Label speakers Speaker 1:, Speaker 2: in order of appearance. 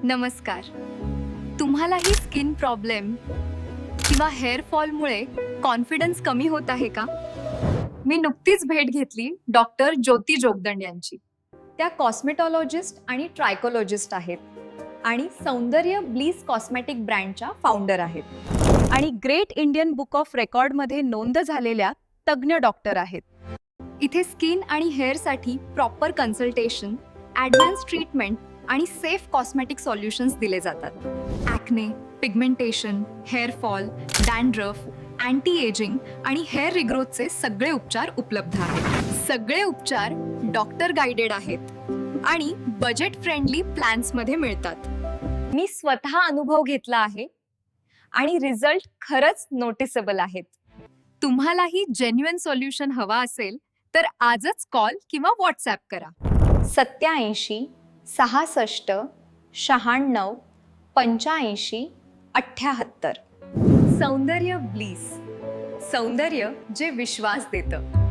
Speaker 1: नमस्कार. तुम्हालाही skin problem किंवा हेअर फॉलमुळे कॉन्फिडन्स कमी होत आहे का? मी नुकतीच भेट घेतली डॉक्टर ज्योती जोगदंड यांची. त्या कॉस्मेटॉलॉजिस्ट आणि ट्रायकोलॉजिस्ट आहेत आणि सौंदर्य ब्लीस कॉस्मेटिक ब्रँडच्या फाउंडर आहेत आणि ग्रेट इंडियन बुक ऑफ रेकॉर्डमध्ये नोंद झालेल्या तज्ज्ञ डॉक्टर आहेत. इथे स्किन आणि हेअरसाठी प्रॉपर कन्सल्टेशन, ॲडव्हान्स ट्रीटमेंट आणि सेफ कॉस्मेटिक सॉल्युशन्स दिले जातात. Acne, pigmentation, hair fall, dandruff, anti ageing आणि हेअर रिग्रोथचे सगळे उपचार उपलब्ध आहेत. सगळे उपचार डॉक्टर गाइडेड आहेत आणि बजेट फ्रेंडली प्लॅन्समध्ये मिळतात. मी स्वतः अनुभव घेतला आहे आणि रिझल्ट खरंच नोटिसेबल आहेत. तुम्हालाही जेन्युइन सोल्युशन हवा असेल तर आजच कॉल किंवा व्हॉट्सॲप करा. 87 66 96 85 78. सौंदर्य ब्लीस, सौंदर्य जे विश्वास देतं.